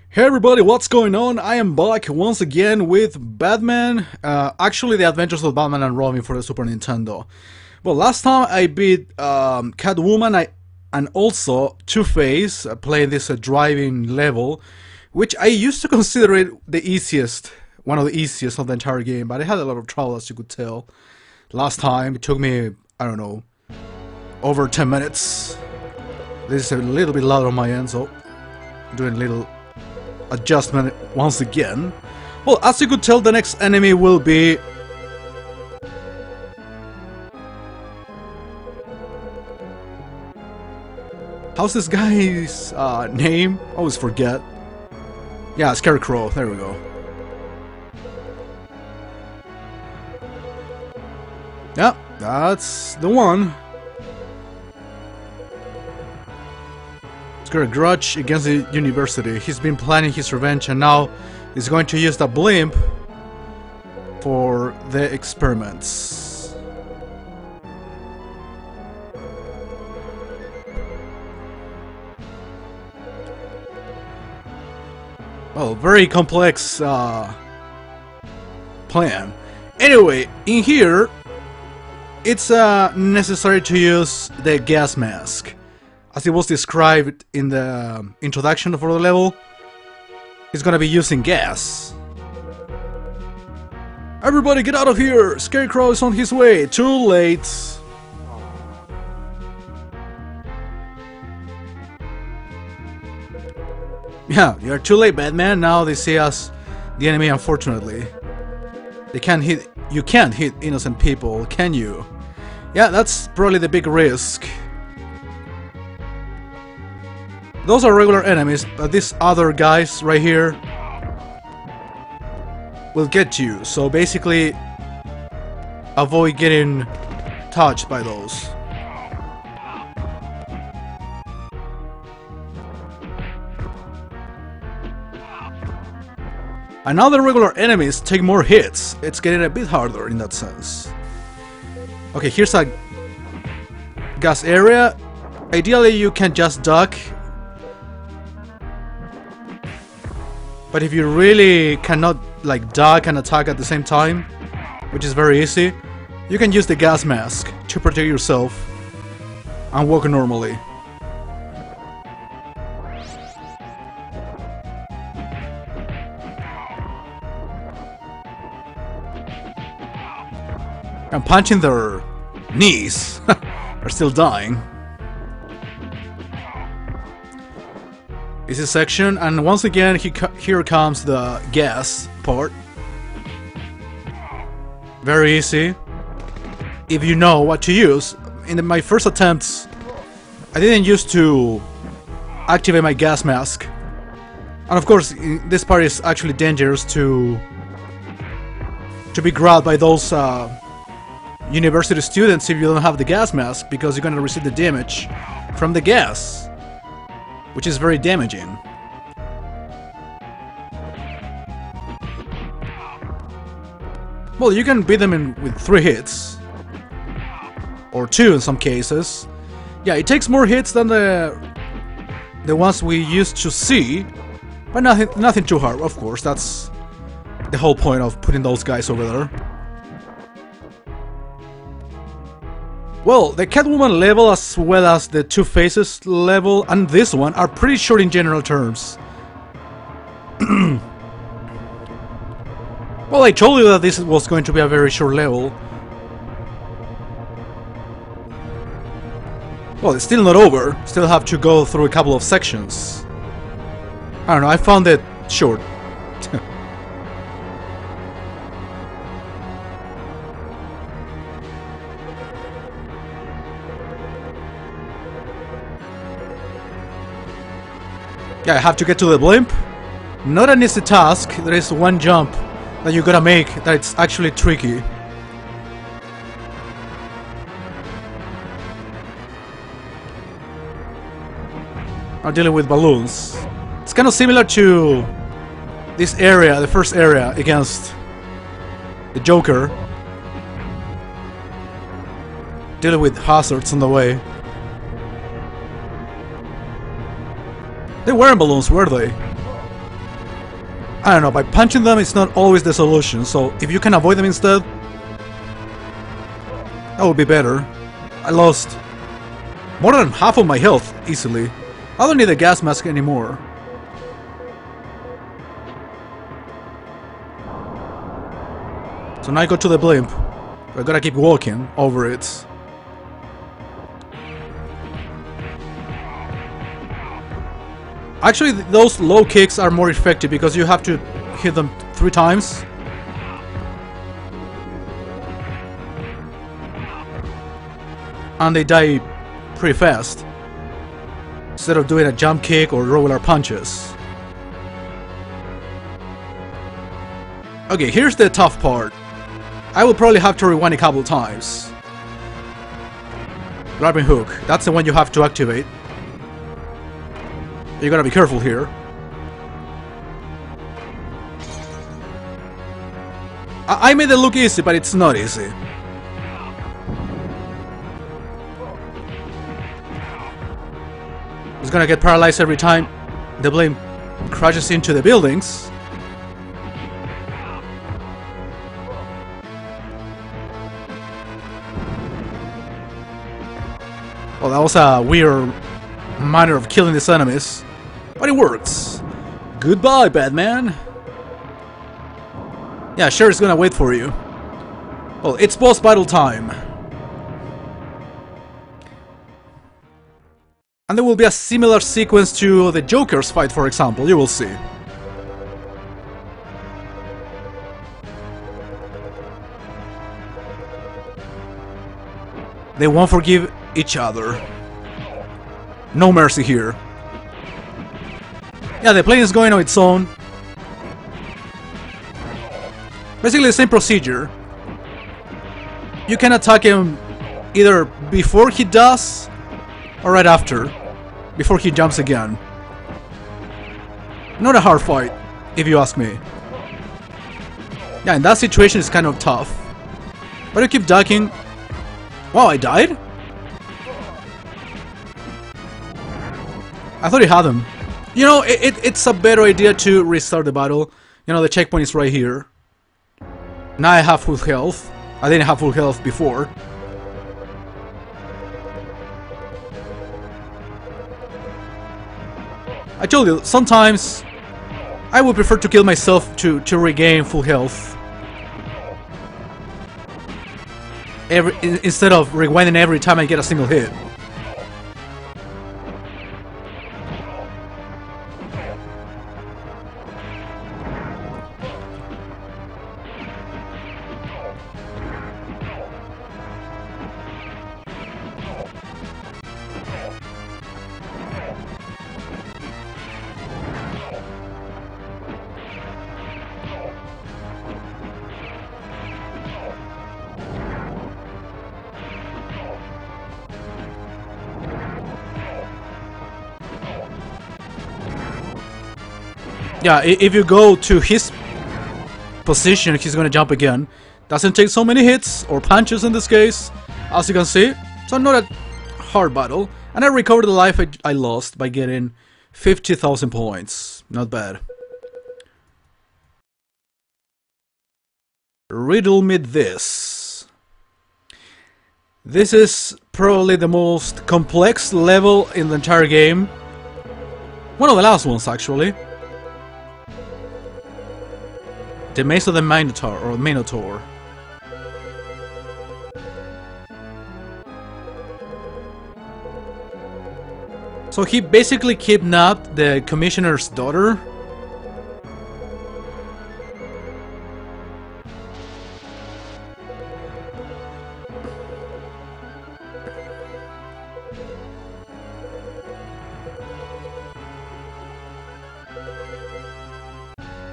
Hey everybody, what's going on? I am back once again with Batman, actually the Adventures of Batman and Robin for the Super Nintendo. Well, last time I beat Catwoman and also Two-Face, playing this driving level, which I used to consider it the easiest, one of the easiest of the entire game, but I had a lot of trouble, as you could tell. Last time it took me, I don't know, over 10 minutes. This is a little bit louder on my end, so I'm doing a little adjustment once again. Well, as you could tell, the next enemy will be how's this guy's name? I always forget. Yeah, Scarecrow, there we go. Yeah, that's the one. He's got a grudge against the university. He's been planning his revenge and now he's going to use the blimp for the experiments. Well, very complex plan. Anyway, in here, it's necessary to use the gas mask. As it was described in the introduction for the level, he's gonna be using gas. Everybody get out of here! Scarecrow is on his way! Too late! Yeah, you're too late, Batman. Now they see us, the enemy, unfortunately. They can't hit... You can't hit innocent people, can you? Yeah, that's probably the big risk. Those are regular enemies, but these other guys right here will get you, so basically avoid getting touched by those. And now the regular enemies take more hits. It's getting a bit harder in that sense. Okay, here's a gas area. Ideally you can just duck. But if you really cannot like duck and attack at the same time, which is very easy, you can use the gas mask to protect yourself and walk normally. I'm punching their knees. They're still dying. Easy section, and once again here comes the gas part. Very easy if you know what to use. In my first attempts, I didn't used to activate my gas mask, and of course this part is actually dangerous to be grabbed by those university students if you don't have the gas mask, because you're gonna receive the damage from the gas, which is very damaging. Well, you can beat them with 3 hits. Or 2 in some cases. Yeah, it takes more hits than the ones we used to see. But nothing too hard, of course. That's the whole point of putting those guys over there. Well, the Catwoman level as well as the Two-Faces level and this one are pretty short in general terms. Well, I told you that this was going to be a very short level. Well, it's still not over. Still have to go through a couple of sections. I don't know, I found it short. Yeah, I have to get to the blimp. Not an easy task. There is one jump that you gotta make that's actually tricky. I'm dealing with balloons. It's kind of similar to this area, the first area against the Joker. Dealing with hazards on the way. They weren't balloons, were they? I don't know, by punching them it's not always the solution, so if you can avoid them instead, that would be better. I lost more than half of my health easily. I don't need a gas mask anymore. So now I go to the blimp. I gotta keep walking over it. Actually, those low kicks are more effective because you have to hit them 3 times. And they die pretty fast. Instead of doing a jump kick or regular punches. Okay, here's the tough part. I will probably have to rewind a couple times. Grabbing hook, that's the one you have to activate. You gotta be careful here. I made it look easy, but it's not easy. He's gonna get paralyzed every time the blimp crashes into the buildings. Well, that was a weird manner of killing these enemies. But it works. Goodbye, Batman. Yeah, Sherry's gonna wait for you. Well, it's boss battle time. And there will be a similar sequence to the Joker's fight, for example, you will see. They won't forgive each other. No mercy here. Yeah, the plane is going on its own. Basically the same procedure. You can attack him either before he does or right after, before he jumps again. Not a hard fight, if you ask me. Yeah, in that situation it's kind of tough. But you keep ducking. Wow, I died? I thought he had him. You know, it's a better idea to restart the battle. You know, the checkpoint is right here. Now I have full health. I didn't have full health before. I told you, sometimes I would prefer to kill myself to regain full health. Instead of rewinding every time I get a single hit. Yeah, if you go to his position, he's gonna jump again. Doesn't take so many hits, or punches in this case, as you can see. So not a hard battle. And I recovered the life I lost by getting 50,000 points. Not bad. Riddle me this. This is probably the most complex level in the entire game. One of the last ones, actually. The Maze of the Minotaur, or Minotaur. So he basically kidnapped the commissioner's daughter.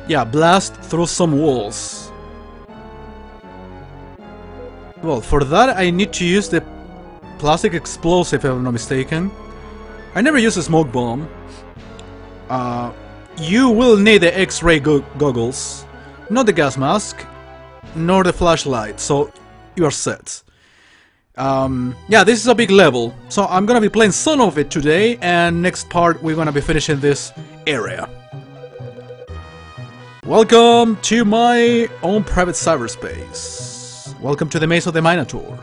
Yeah, blast through some walls. Well, for that I need to use the plastic explosive if I'm not mistaken. I never use a smoke bomb. You will need the X-ray goggles, not the gas mask, nor the flashlight, so you are set. Yeah, this is a big level, so I'm gonna be playing some of it today, and next part we're gonna be finishing this area. Welcome to my own private cyberspace. Welcome to the Maze of the Minotaur.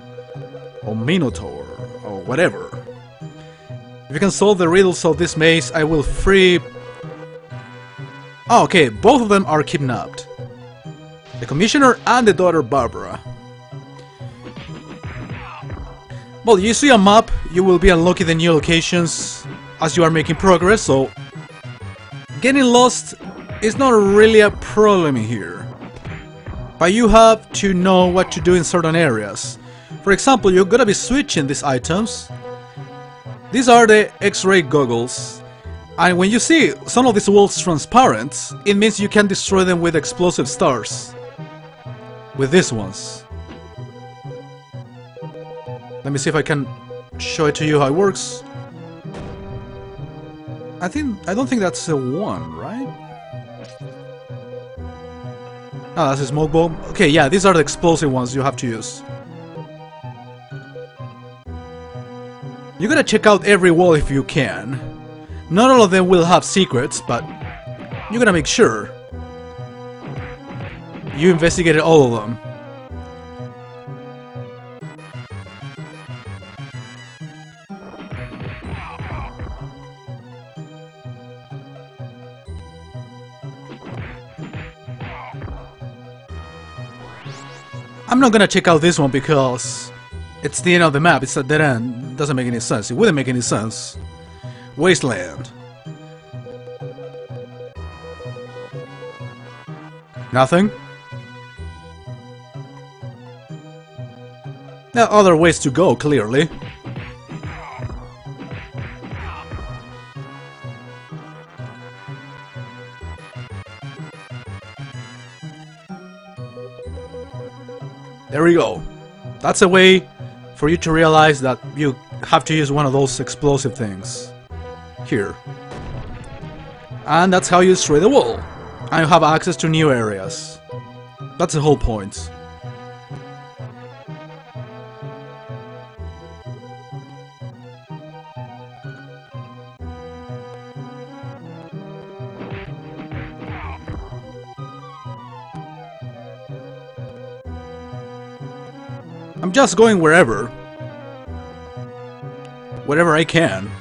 Or Minotaur. Or whatever. If you can solve the riddles of this maze, I will free... Oh, okay, both of them are kidnapped. The Commissioner and the daughter Barbara. Well, you see a map, you will be unlocking the new locations as you are making progress, so... Getting lost is not really a problem here. But you have to know what to do in certain areas. For example, you're gonna be switching these items. These are the X-ray goggles. And when you see some of these walls transparent, it means you can destroy them with explosive stars. With these ones. Let me see if I can show it to you how it works. I don't think that's a 1, right? Ah, that's a smoke bomb. Okay, yeah, these are the explosive ones you have to use. You gotta check out every wall if you can. Not all of them will have secrets, but you gotta make sure you investigated all of them. I'm not gonna check out this one because it's the end of the map, it's a dead end, doesn't make any sense, it wouldn't make any sense. Wasteland. Nothing? There are other ways to go, clearly. There we go. That's a way for you to realize that you have to use one of those explosive things. Here. And that's how you destroy the wall. And you have access to new areas. That's the whole point. I'm just going wherever I can.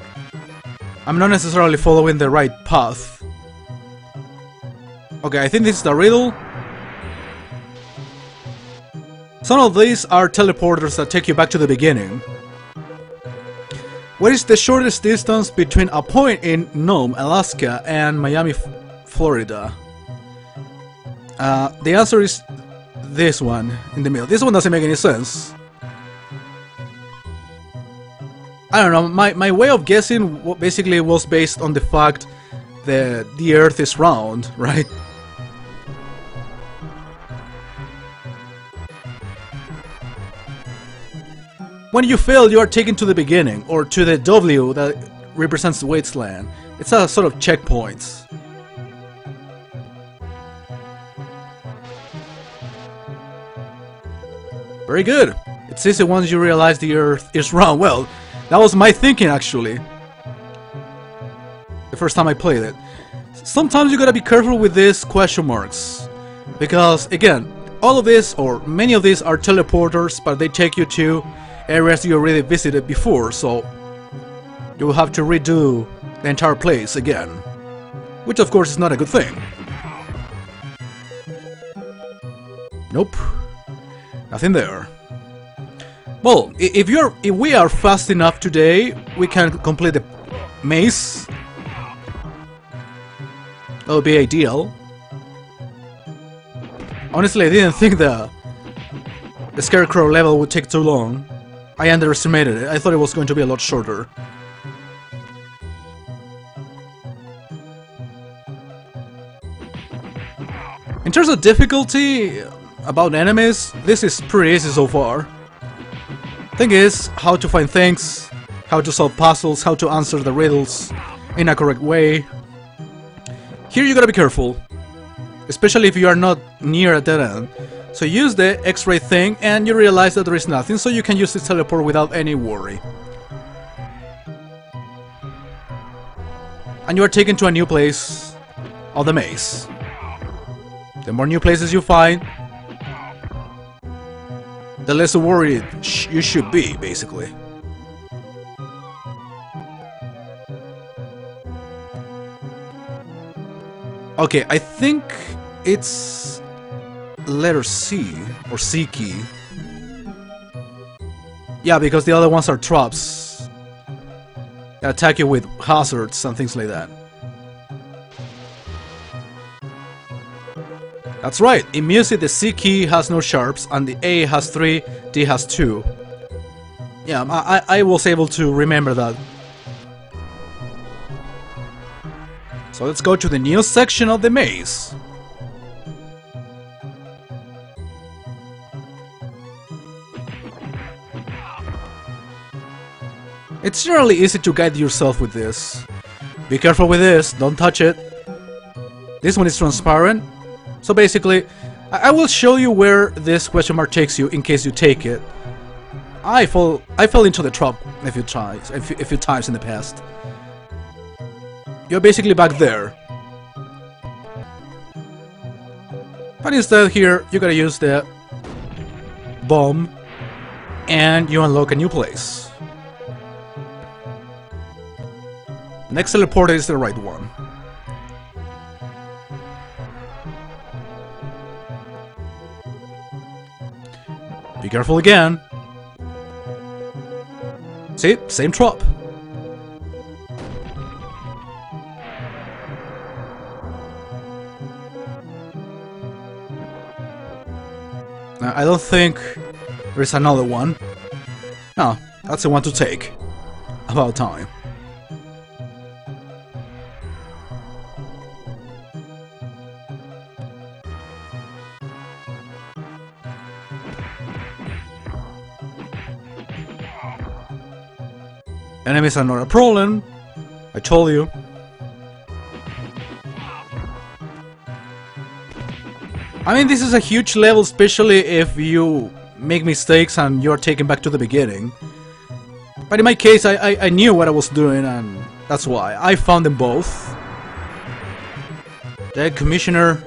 I'm not necessarily following the right path. Okay, I think this is the riddle. Some of these are teleporters that take you back to the beginning. What is the shortest distance between a point in Nome, Alaska and Miami, Florida? The answer is this one in the middle. This one doesn't make any sense. I don't know, my way of guessing basically was based on the fact that the Earth is round, right? When you fail, you are taken to the beginning, or to the W that represents the wasteland. It's a sort of checkpoint. Very good. It's easy once you realize the Earth is round. Well, that was my thinking actually. The first time I played it. Sometimes you gotta be careful with these question marks. Because, again, all of this, or many of these, are teleporters, but they take you to areas you already visited before, so you will have to redo the entire place again. Which of course is not a good thing. Nope. Nothing there. Well, if we are fast enough today, we can complete the maze. That would be ideal. Honestly, I didn't think the Scarecrow level would take too long. I underestimated it. I thought it was going to be a lot shorter. In terms of difficulty about enemies, this is pretty easy so far. Thing is, how to find things, how to solve puzzles, how to answer the riddles in a correct way. Here you gotta be careful, especially if you are not near a dead end. So use the X-ray thing and you realize that there is nothing, so you can use the teleport without any worry. And you are taken to a new place of the maze. The more new places you find, the less worried you should be, basically. Okay, I think it's letter C, or C key. Yeah, because the other ones are traps. They attack you with hazards and things like that. That's right, in music the C key has no sharps, and the A has 3, D has 2. Yeah, I was able to remember that. So let's go to the new section of the maze. It's generally easy to guide yourself with this. Be careful with this, don't touch it. This one is transparent. So basically, I will show you where this question mark takes you in case you take it. I fell into the trap a few times in the past. You're basically back there. But instead here, you gotta use the bomb and you unlock a new place. Next teleporter is the right one. Be careful again. See? Same trap. Now, I don't think there's another one. No, that's the one to take. About time. Enemies are not a problem, I told you. I mean, this is a huge level, especially if you make mistakes and you're taken back to the beginning. But in my case, I knew what I was doing, and that's why. I found them both. The Commissioner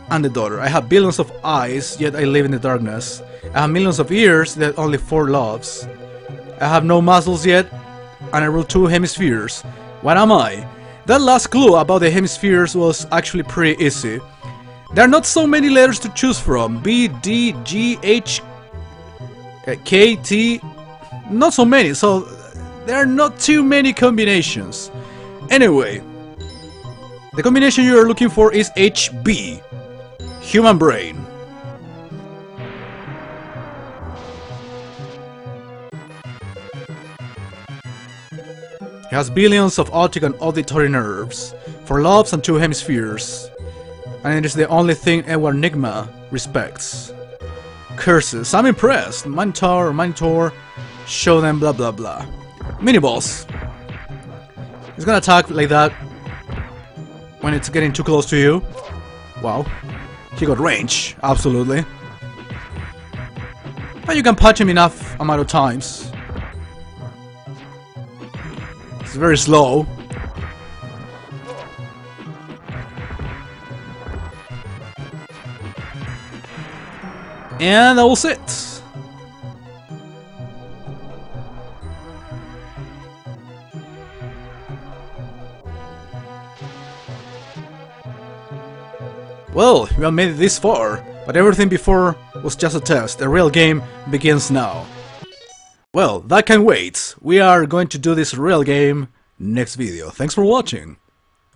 and the daughter. I have billions of eyes, yet I live in the darkness. I have millions of ears, yet only 4 loves. I have no muscles yet, and I rule 2 hemispheres. What am I? That last clue about the hemispheres was actually pretty easy. There are not so many letters to choose from. B, D, G, H, K, T. Not so many, so there are not too many combinations. Anyway, the combination you are looking for is HB. Human brain. It has billions of optic and auditory nerves, 4 lobes and 2 hemispheres, and it is the only thing our Enigma respects. Curses, I'm impressed. Minotaur, show them blah blah blah. Mini-boss. It's gonna attack like that when it's getting too close to you. Wow, he got range, absolutely. But you can punch him enough amount of times. It's very slow. And that was it. Well, we have made it this far, but everything before was just a test. The real game begins now. Well, that can wait. We are going to do this real game next video. Thanks for watching.